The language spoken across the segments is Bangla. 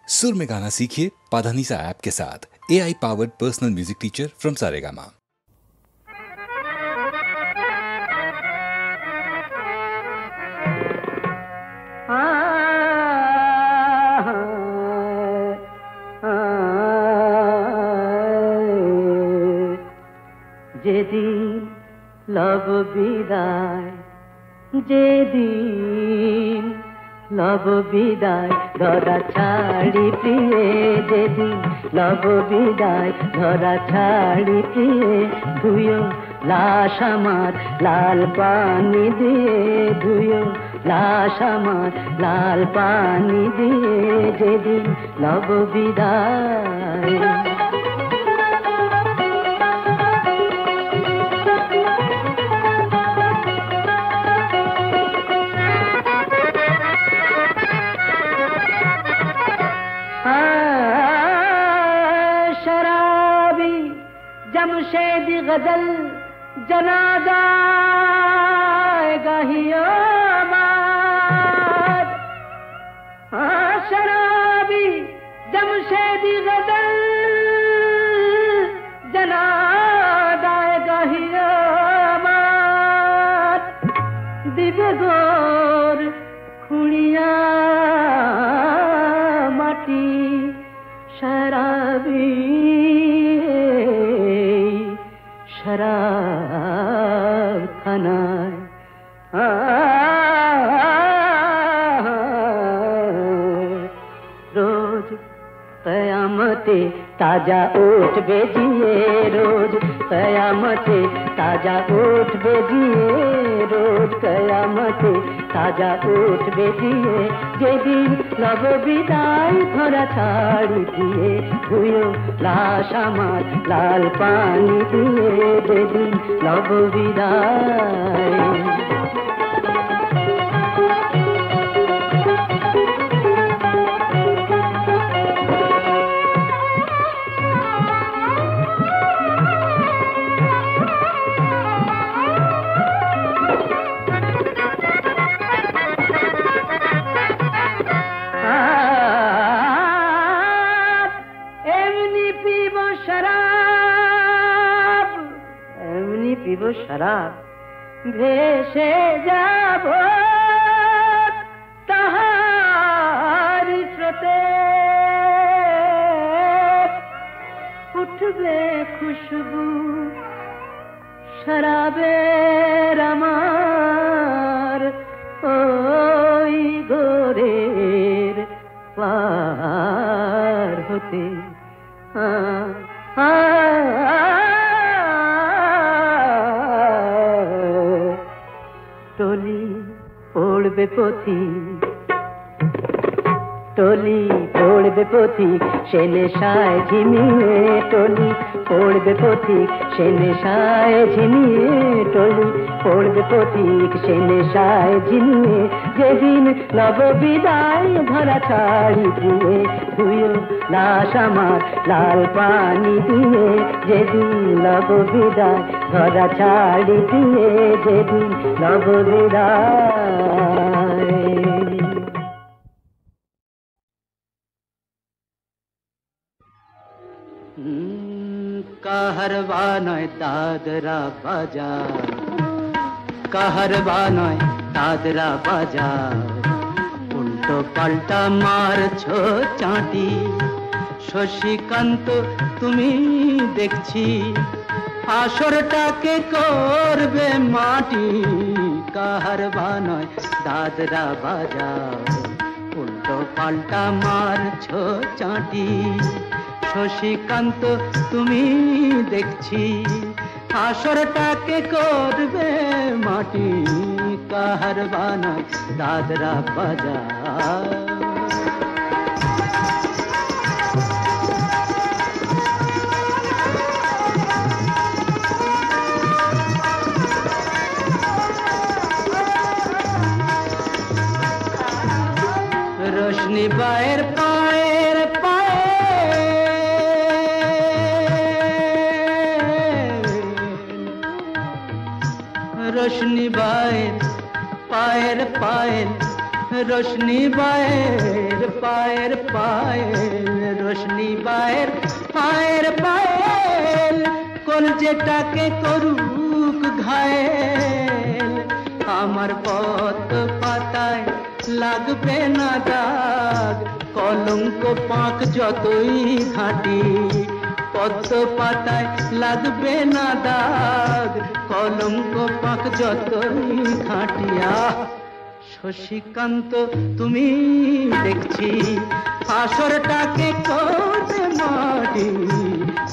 सुर में गाना सीखिए पाधानीसा ऐप के साथ। AI powered personal music teacher from Saregama. যেদিন লব বিদায়, যেদিন লব বিদায় ধরা ছাড়ি প্রিয়ে, যেদিন লব বিদায় ধরা ছাড়ি প্রিয়ে, ধুয়ো লাশ আমার লাল পানি দিয়ে, ধুয়ো লাশ আমার লাল পানি দিয়ে, যেদিন লব বিদায়। जमशेदी गजल जनादा गाहियो माद, शराबी जमशेदी गजल जनादा गाहियो माद, दिबे गोर खुड़िया माटी शराबी शराब खानाয় रोज कयामते ताजा ओठ बेजिए, रोज कयामते ताजा ओठ बेजिए, रोज कयामते ताजा ओठ बेजिए, যেদিন লব বিদায় ধরা ছাড়ি দিয়ে, ধুয়ো লাশ আমার লাল পানি দিয়ে, যেদিন লব বিদায়। शराब ভেসে যাব তাহার স্রোতে, উঠবে খুশবু শরাবের আমার ওই গোরের পার হতে। टोली पड़बे पथी, टोली पड़बे पथी से नेशाय झिमिए, टोली पड़बे पथी से नेशाय झिमिए, टोली पड़बे पथी से नेशाय झिमिए, যেদিন লব বিদায় ধরা ছাড়ি দিয়ে, ধুয়ো লাশ আমার লাল পানি দিয়ে, যেদিন লব বিদায় ধরা ছাড়ি দিয়ে, যেদিন লব বিদায়। কাহারবা নয় দাদরা বাজার, কাহারবা নয় দাদরা বাজার, উল্টো পাল্টা মারছো চাঁটি, শশীকান্ত তুমি দেখছি আসরটাকে করবে মাটি, কাহারবা নয় দাদরা বাজার, উল্টো পাল্টা মারছো চাঁটি, শশীকান্ত তুমি দেখছি আসরটাকে করবে মাটি, কাহারবা নয় দাদরা বাজার। रोशनी बाहर पाएर पाए, रोशनी बाहर पाएर पाएर, रोशनी बाहर পায়ের পায়েল রোশনি বায়ের পায়ের পায়েল কলজেটাকে করুক ঘায়েল আমার পদ্ম পাতায় লাগবে না দাগ কলঙ্ক পাক যতই ঘাঁটি পদ্ম পাতায় লাগবে না দাগ কলঙ্ক পাক যতই ঘাঁটিয়া শশীকান্ত তুমি দেখছি আসরটাকে করতে মাটি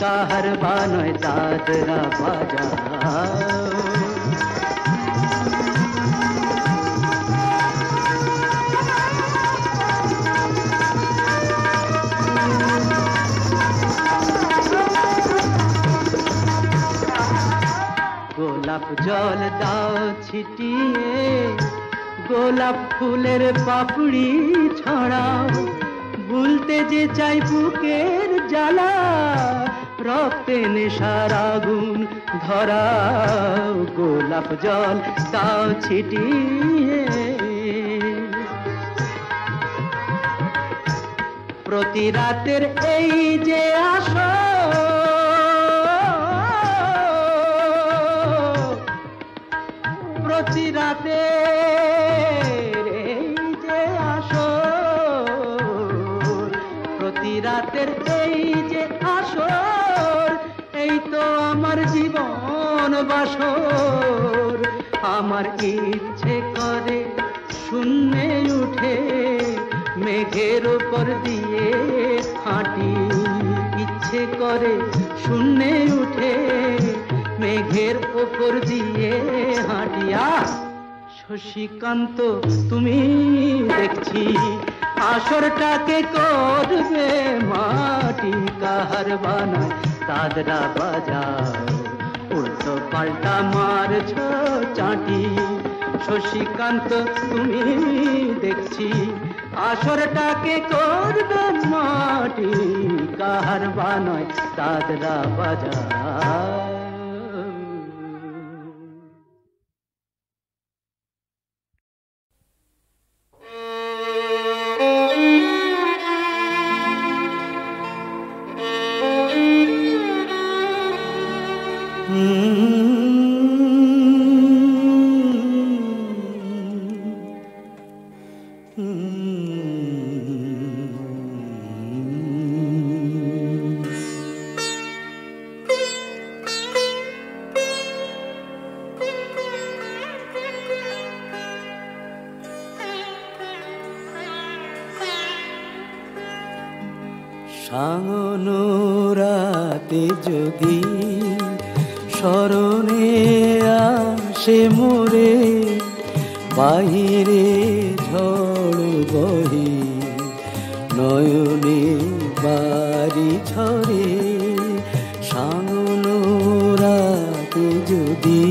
কাহার বানয় দাদরা বাজা গোলাপ জল দাও ছিটিয়ে গোলাপ ফুলের পাপড়ি ছড়াও ভুলতে যে চাই বুকের জ্বালা রক্তে নেশার আগুন ধরাও গোলাপ জল দাও ছিটিয়ে প্রতি রাতের এই যে আসো প্রতি রাতে এই যে আসর প্রতি রাতের এই যে আসর এই তো আমার জীবন বাসর আমার ইচ্ছে করে শূন্যে উঠে মেঘের উপর দিয়ে হাঁটি ইচ্ছে করে শূন্যে উঠে মেঘের উপর দিয়ে হাঁটিয়া শশীকান্ত তুমি দেখছি আসরটাকে করবে মাটি কাহার বানায় দাদরা বাজাও উল্টো পাল্টা মারছ চাটি শশীকান্ত তুমি দেখছি আসরটাকে করবে মাটি কাহার বানায় দাদরা বাজাও সাঙ্গনো রাতে যদি স্মরণে আসে মোরে বাহিরে ঝড় বহি নয়নে বাড়ি ঝরে সাঙ্গনো রাতে যদি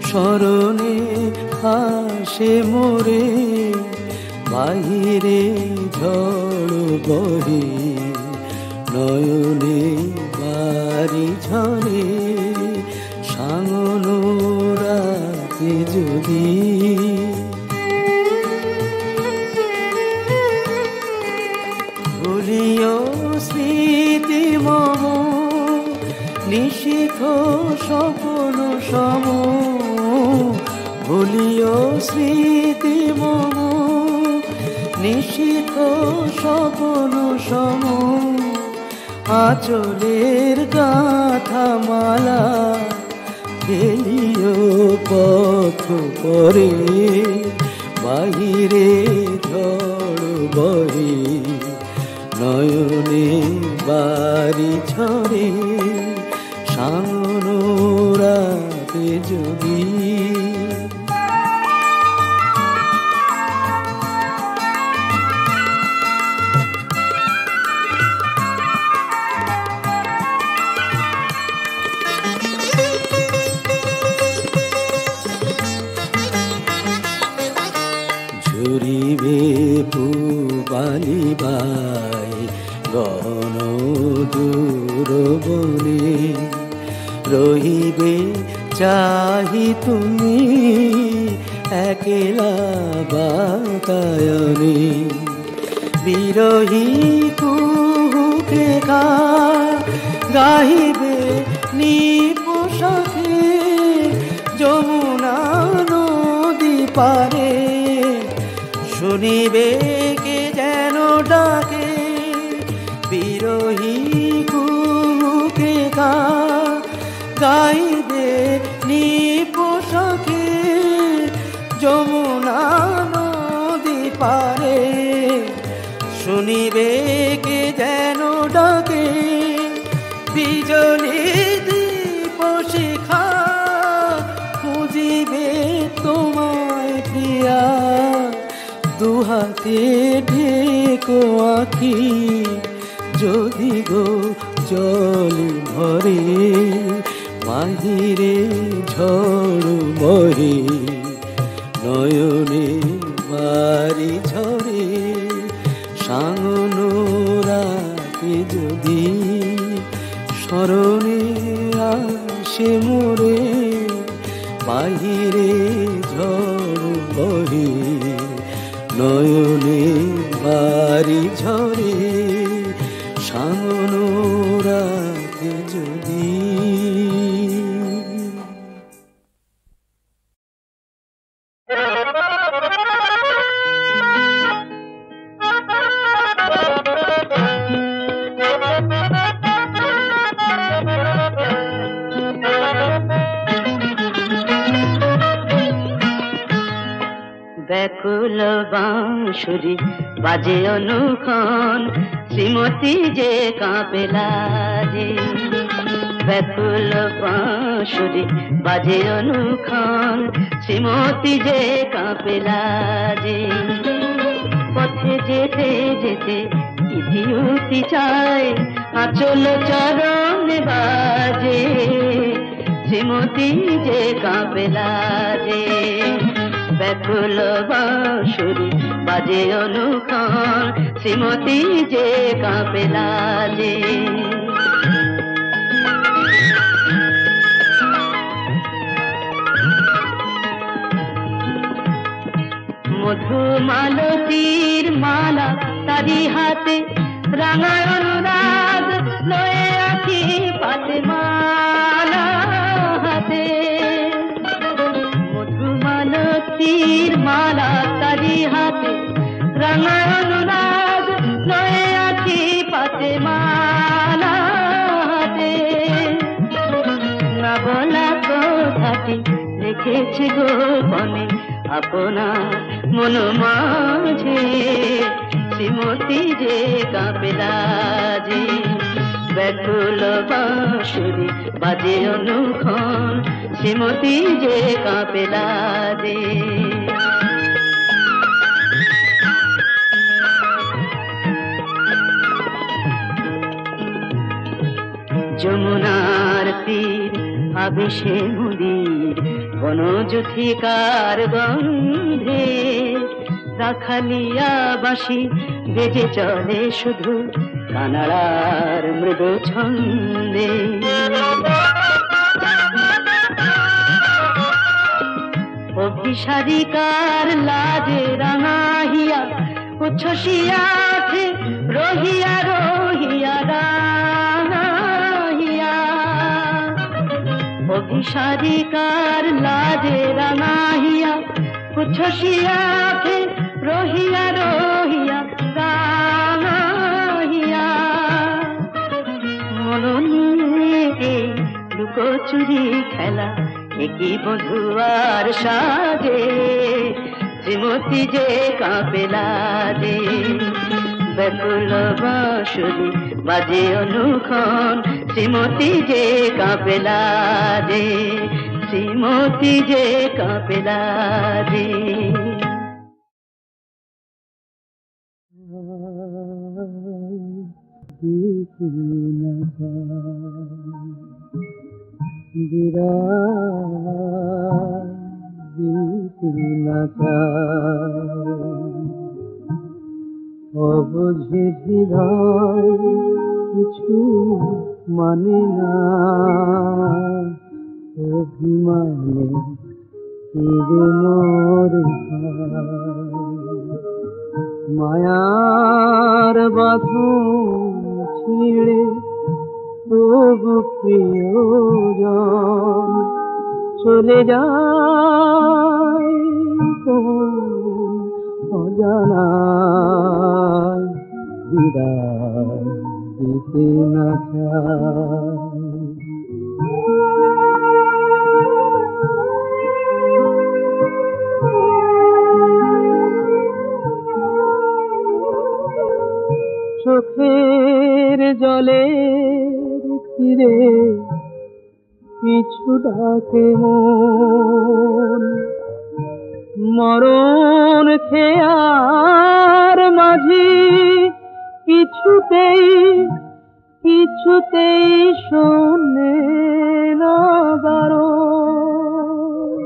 স্মরণে আসে মোরে বাহিরে ঝড় বহি নয়নে বাড়ি ঝরে সাঙ্গনো রাতে যদি ভুলিও স্মৃতি মম নিশিখ স্বপ্ন সম ভুলিও স্মৃতি মম নিশিখ স্বপ্ন সম আঁচলের গাথা মালা ফেলিও পথ পরে বাহিরে ঝড় বহে নয়নে বাড়ি ঝরে সাঙ্গনো রাতে যদি ঝরিবে পুবালি বাই গণ দূর বনে রহিবে চাহি তুমি একলা বাতায়নে বিরহী কুহুকে গাহিবে নিপোষাকে যমুনা নদী পারে, শুনিবে কে যেন ডাকে বিরহী কুহুকে গাইবে নিপোষাকে যমুনা নদী পারে, শুনিবে কে যেন ডাকে বিজলি দীপ শিখা খুঁজিবে তোমায় প্রিয়া, দুহাতে ঢেকো আঁখি যদি গো জল ভরে, বাহিরে ঝড় বহে নয়নে বাড়ি ঝরে, সাঙ্গন রাতে যদি স্মরণে আসে মোরে, বাহিরে ঝড় বহে নয়নে বাড়ি ঝরে, সাঙ্গন রাতে যদি। ব্যাকুল বাঁশুরি বাজে অনুক্ষণ, শ্রীমতী যে কাঁপে লাজে। ব্যাকুল বাঁশুরি বাজে অনুক্ষণ, শ্রীমতী যে কাঁপে লাজে। পথে যেতে যেতে ইতিউতি চায়, আঁচল চরণে বাজে, শ্রীমতী যে কাঁপে লাজে। ব্যাকুল বাঁশুরি বাজে অনুক্ষণ, শ্রীমতী যে কাঁপে লাজে। মধুমালতীর মালা তারি হাতে, রাঙা অনুরাগ লয়ে আঁখি পাতে মালা হাতে। মধুমালতীর মালা তারি হাতে, রাঙা অনুরাগ লয়ে আঁখি পাতে মালা হাতে। না বলা কথাটি রেখেছে গোপনে আপনার মন মাঝে, শ্রীমতী যে কাঁপে লাজে। ব্যাকুল বাঁশুরি বাজে অনুক্ষণ, শ্রীমতী যে কাঁপে লাজে। যমুনার তীর আবেশে মুদির, বনজুথিকার গন্ধে, রাখালিয়া বাঁশি বেজে চলে শুধু কানাড়ার মৃদু ছন্দে। অভিসারিকার লাজে রাঙাহিয়া উচ্ছ্বসিয়াছে রহিয়া রহিয়া রাঙাহিয়া। অভিসারিকার লাজে রাঙাহিয়া উচ্ছ্বসিয়াছে রহিয়া রহিয়া রাঙাহিয়া। মননে লুকোচুরি খেলা একই বধুয়ার সাজে, শ্রীমতী যে কাঁপে লাজে। ব্যাকুল বাঁশুরি বাজে অনুক্ষণ, শ্রীমতী যে কাঁপে লাজে, শ্রীমতী যে কাঁপে লাজে। অবুঝে হৃদয় কিছু মানে না, অভিমানে কেঁদে মোর মায়ার বাঁধন ছিঁড়ে তবু প্রিয়জন চলে যায় কোন অজানায়, বিদায় দিতে না চায়। চোখের জলের তীরে পিছু ডাকে মন, মরণ খেয়ার মাঝি কিছুতেই কিছুতেই শোনে না বারণ।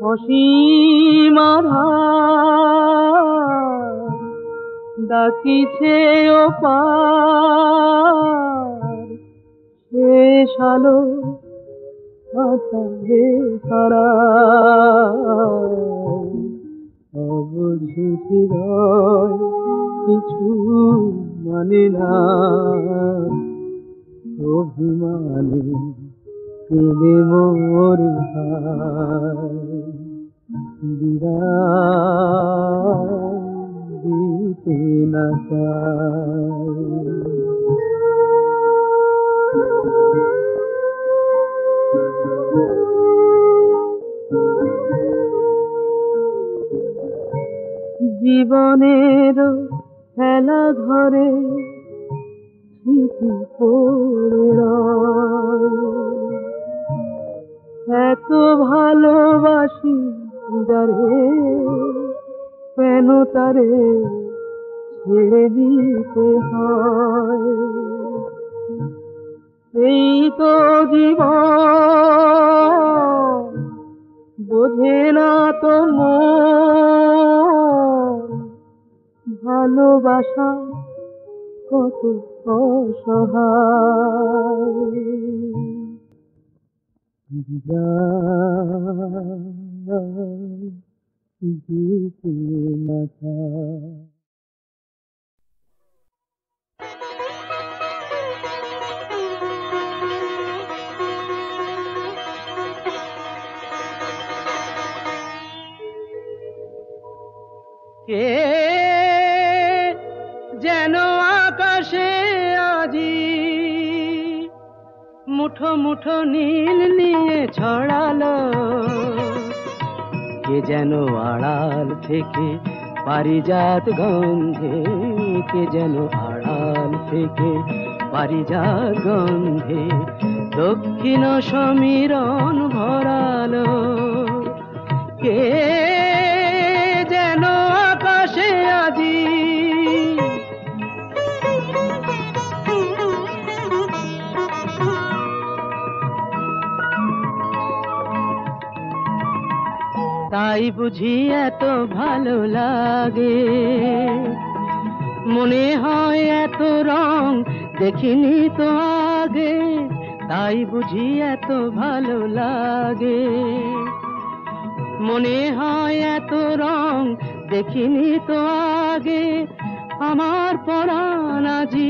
অসীম আধার ডাকিছে ওপার, শেষ আলো আধারে হারায়। অবুঝি হৃদয় কিছু মানে না, অভিমানে কেঁদে মরে হায়। বিদায় দিতে না চায়। জীবনের খেলা ঘরে স্মৃতি পড়ে রয়, এত ভালোবাসি যারে কেন তারে ছেড়ে দিতে হয়। এই তো জীবন বোঝে না তো মন, ভালোবাসা কত অসহায়। বিদায় দিতে না চায়। কে যেন আকাশে আজি মুঠো মুঠো নীল নিয়ে ছড়ালো, কে যেন আড়াল থেকে পারিজাত গন্ধে, কে যেন আড়াল থেকে পারিজাত গন্ধে দক্ষিণ সমীরণ ভরালো। কে যেন আকাশে আজি তাই বুঝি এত ভালো লাগে, মনে হয় এত রং দেখিনি তো আগে, তাই বুঝি এত ভালো লাগে। মনে হয় এত রং দেখিনি তো আগে, আমার পরাণ আজি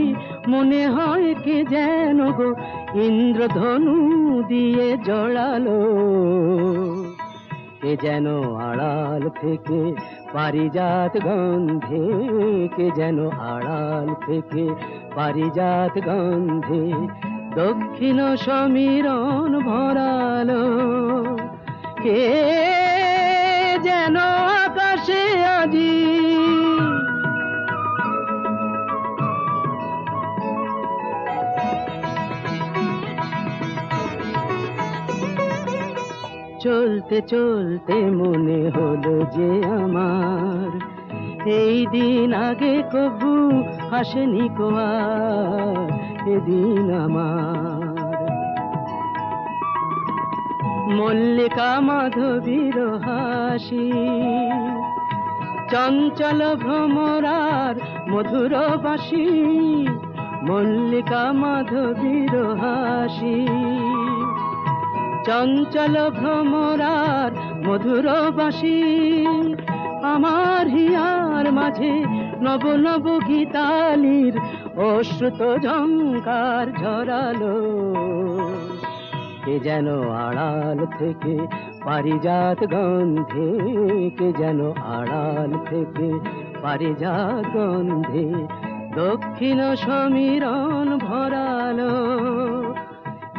মনে হয় কে যেন গো ইন্দ্রধনু দিয়ে জড়ালো। কে যেন আড়াল থেকে পারিজাত গন্ধে, কে যেন আড়াল থেকে পারিজাত গন্ধে দক্ষিণ সমীরণ ভরালো। কে যেন আকাশে আজি চলতে চলতে মনে হলো যে আমার এই দিন আগে কবু হাসেনি কো আর, এদিন আমার মল্লিকা মাধবীর হাসি, চঞ্চল ভ্রমরার মধুর বাসি, মল্লিকা মাধবীর হাসি, চঞ্চল ভ্রমরার মধুর বাসি আমার হিয়ার মাঝে নব নব গীতালির অশ্রুত ঝঙ্কার ঝরালো। কে যেন আড়াল থেকে পারিজাত গন্ধে, কে যেন আড়াল থেকে পারিজাত গন্ধে দক্ষিণ সমীরণ ভরালো।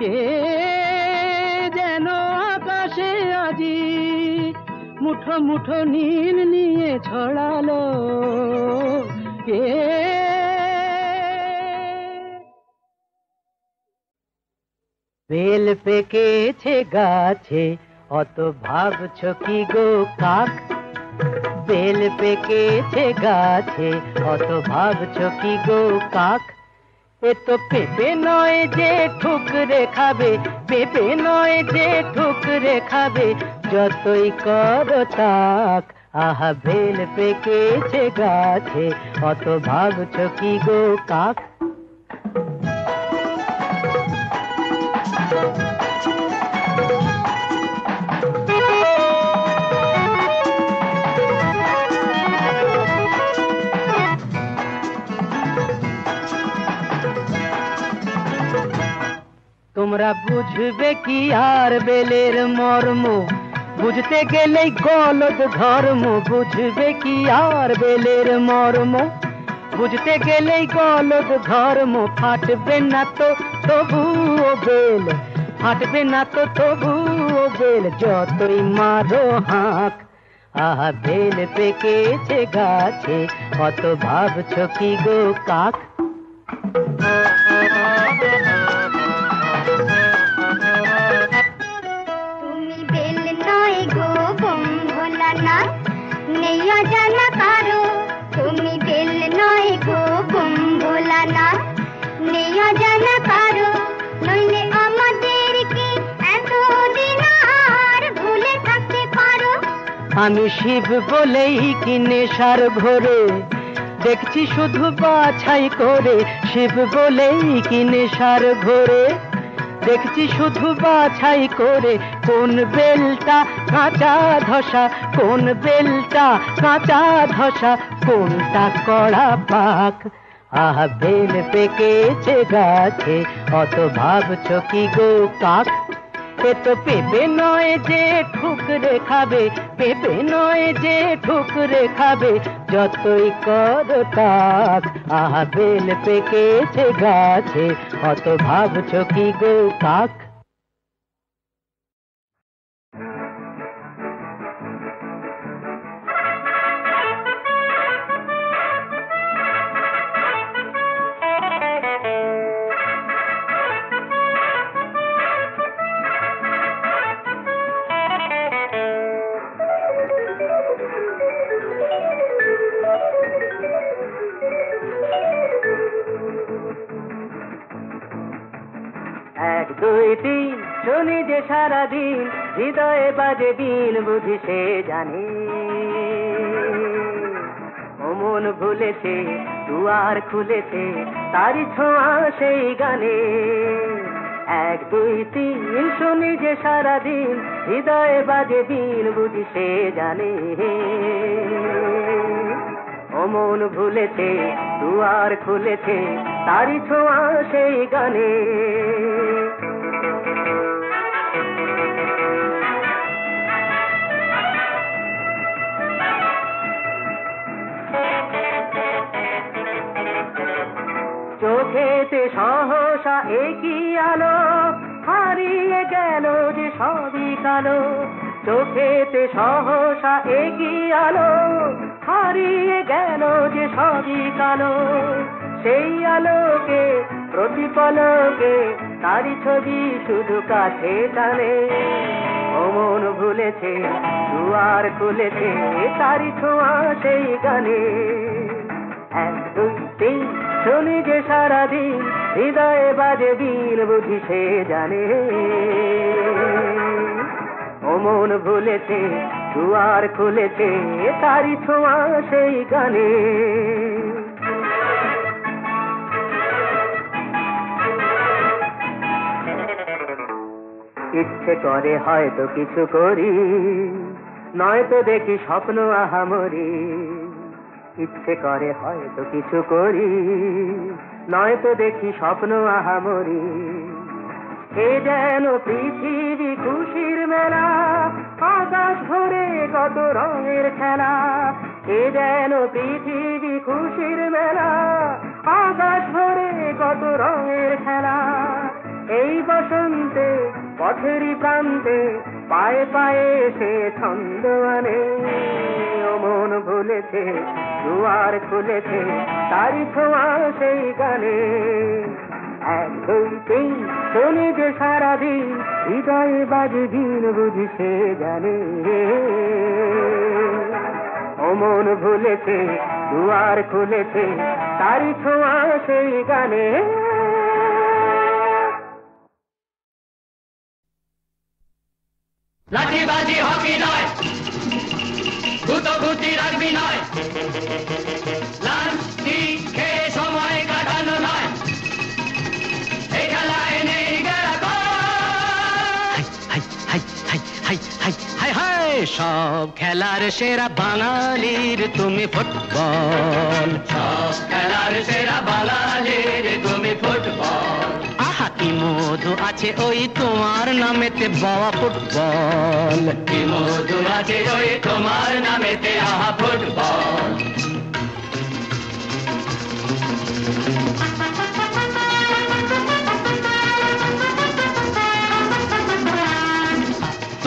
কে যেন আকাশে আজি মুঠো মুঠো নীল নিয়ে ছড়ালো। কে বেল পেকেছে গাছে অত ভাবছো কি গো কাক? বেল পেকেছে গাছে অত ভাবছো কি গো কাক? এ তো পেঁপে নয় যে ঠুকরে খাবে, পেঁপে নয় যে ঠুকরে খাবে, যতই করো তাক। আহা বেল পেকেছে গাছে অত ভাবছো কি গো কাক? তোমরা বুঝবে কি আর বেলের মর্ম, বুঝতে গেলেই গলদ ধর্ম। বুঝবে কি আর বেলের মর্ম, বুঝতে গেলেই গলদ ধর্ম। ফাটবে না তো তবুও বেল, ফাটবে না তো তবুও বেল, যতই মারো হাঁক। আহা বেল পেকেছে গাছে অত ভাবছো কি গো কাক? তুমি বেল নয় গো বোম ভোলানা, নেই অজানা কারো। তুমি বেল নয় গো বোম ভোলানা, নেই অজানা কারো। নইলে আমাদেরকে এতদিন আর ভুলে থাকতে পারো। আমি শিব বলেই কি নেশার ঘোরে দেখছি শুধু বাছাই করে। শিব বলেই কি নেশার ঘোরে দেখছি শুধু বাছাই করে। কোন বেলটা কাঁচা ধসা, কোন বেলটা কাঁচা ধসা, কোনটা কড়া পাক। আহা বেল পেকেছে গাছে অত ভাবছো কি গো কাক? এ তো পেঁপে নয় যে ঠুকরে খাবে, পেঁপে নয় যে ঠুকরে খাবে, যতই করো তাক। আহা বেল পেকেছে গাছে অত ভাবছো কি গো কাক? এক দুই তিন শুনি যে সারাদিন, হৃদয়ে বাজে বিন, বুঝি সে জানে। ও মন ভুলেছে দুয়ার খুলেছে, তারি ছোঁয়া সেই গানে। এক দুই তিন শুনি যে সারাদিন, হৃদয়ে বাজে বিন, বুঝি সে জানে। ও মন ভুলেছে দুয়ার খুলেছে, তারি ছোঁয়া সেই গানে। চোখেতে সহসা একই আলো, হারিয়ে গেল যে সবই কালো। চোখেতে সহসা একই আলো, হারিয়ে গেল যে সবই কালো। সেই আলোকে প্রতিপলকে তারি ছবি শুধু কাছে টানে। ও মন ভুলেছে দুয়ার খুলেছে, তারি ছোঁয়া সেই গানে। এক দুই তিন শুনি যে সারাদিন, হৃদয়ে বাজে বিন, বুঝি সে জানে। ও মন ভুলেছে দুয়ার খুলেছে, তারি ছোঁয়া সেই গানে। ইচ্ছে করে হয়তো কিছু করি, নয়তো দেখি স্বপ্ন আহামরি, ইচ্ছে করে হয়তো কিছু করি, নয়তো দেখি স্বপ্ন আহামরি। এ যেন পৃথিবী খুশির মেলা, আকাশ ভরে কত রঙের খেলা। এ যেন পৃথিবী খুশির মেলা, আকাশ ভরে কত রঙের খেলা। এই বসন্তে পথেরই প্রান্তে পায়ে পায়ে সে ছন্দ আনে। ও মন ভুলেছে, দুয়ার খুলেছে, তারি ছোঁয়া সেই গানে। এক দুই তিন শোনে যে সারাদিন, হৃদয়ে বাজে দিন বুঝি সে জানে। ও মন ভুলেছে, দুয়ার খুলেছে, তারি ছোঁয়া সেই গানে। লাঠিবাজি হকি নয়, গুতগুতি রাখবি নয়, লাঠি খেয়ে সময় কাটানো নয়, এই খেলায় নেই সব খেলার সেরা বাঙালির তুমি ফুটবল, সব খেলার সেরা বাঙালির তুমি ফুটবল। আহা কি মধু আছে ওই তোমার নামেতে বাবা ফুটবল, কি মধু আছে ওই তোমার নামেতে আহা ফুটবল।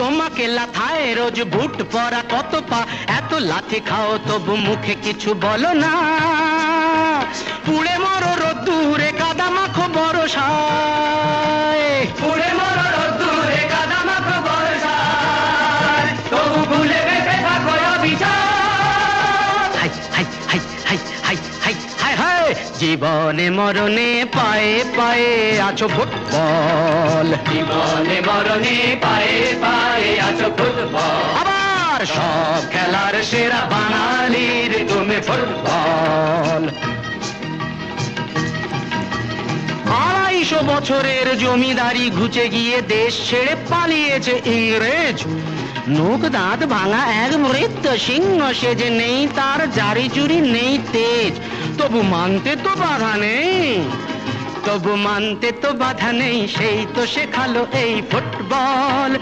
তোমাকে লাথায় রোজ বুট পরা কত পা, এত লাথি খাও তবু মুখে কিছু বলো না। পুড়ে মরো রোদ্দুরে কাদা মাখো বরসায়, পুড়ে মরো রোদ্দুরে কাদা মাখো বর্ষায়, তবু ভুলে বেঁচে থাকো অবিচার। হাই হাই হাই হাই হাই হাই হাই হাই, জীবনে মরণে পায়ে পায়ে আছো ফুটবল, জীবনে মরণে পায়ে পায়ে আছো ফুটবল। আবার সব খেলার সেরা বাঙালির তুমি ফুটবল। 250 বছরের জমিদারি ঘুচে গিয়ে দেশ ছেড়ে পালিয়েছে ইংরেজ। নোক দাঁত ভাঙা এক মৃত সিংহ সেজে, নেই তার জারি জুরি নেই তেজ, তবু মানতে তো বাধা নেই, তবু মানতে তো বাধা নেই। সেই তো শেখালো এই ফুটবল,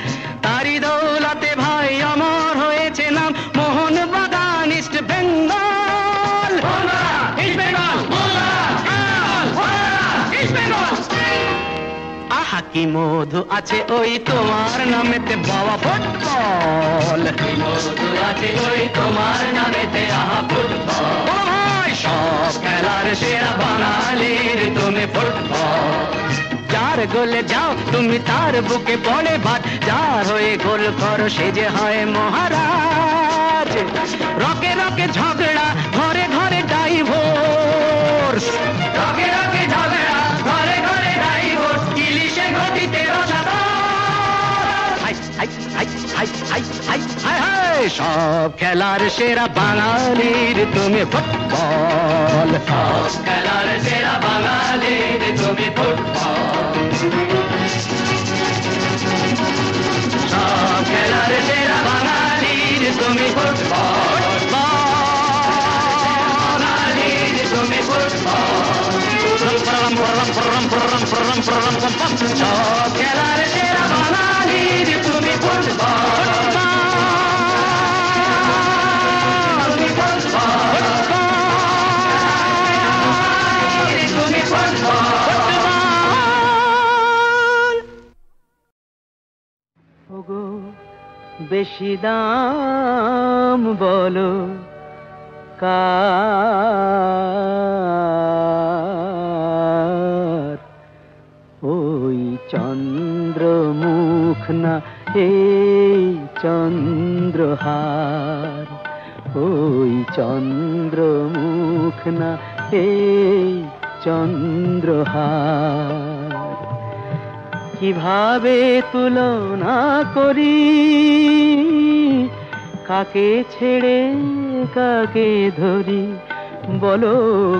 তারি দৌলতে ভাই আমার হয়েছে নাম মোহনবাগান ইস্ট বেঙ্গল। আহা কি মধু আছে ওই তোমার নামেতে বাবা ফুটবল, কি মধু আছে ওই তোমার নামেতে আহা ফুটবল। ভাই সব খেলার সেরা বাঙালির তুমি ফুটবল। যার গোলে যাও তুমি তার বুকে পড়ে ভাত, যার হয়ে গোল করো সে যে হয় মহারাজ। রকে রকে ঝগড়া, ঘরে ঘরে ডাইভোর্স, রকে রকে ঝগড়া, ঘরে ঘরে ডাইভোর্স, ইলিশে গতিতে রসাতল। হাই হাই হাই হাই হাই হাই হাই হাই, সব খেলার সেরা বাঙালির তুমি ফুটবল, সব খেলার সেরা বাঙালির তুমি ফুটবল। সব খেলার সেরা বাঙালির তুমি ফুটবল, বাঙালির তুমি ফুটবল। সব খেলার সেরা বাঙালির তুমি ফুটবল, তুমি ফুটবল, তুমি ফুটবল। ওগো বেশি দাম বলো কার, ওই চন্দ্রমুখ না এই চন্দ্রহার, ওই চন্দ্রমুখ না এই চন্দ্রহার। কিভাবে তুলনা করি, কাকে ছেড়ে কাকে ধরি, বলো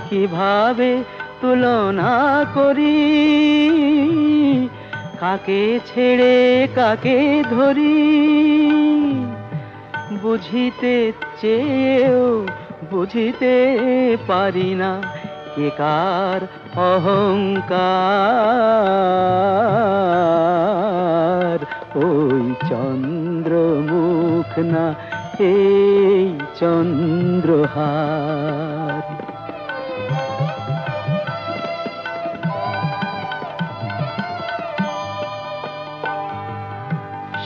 কিভাবে তুলনা করি, কাকে ছেড়ে কাকে ধরি। বুঝিতে চেয়েও বুঝিতে পারি না কে কার অহংকার। ওই চন্দ্রমুখ না এই চন্দ্রহার।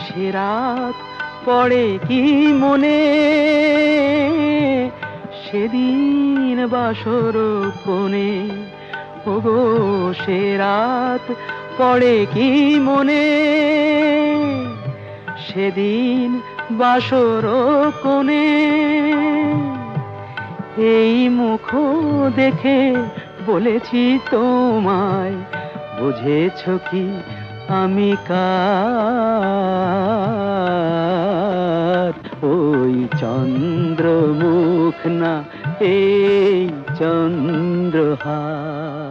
সে রাত পড়ে কি মনে সেদিন বাসর কোণে। ওগো সে রাত পড়ে কি মনে সেদিন বাসর কোণে। এই মুখ দেখে বলেছি তোমায় বুঝেছ কি আমি কার। ওই চন্দ্রমুখ না এই চন্দ্রহার।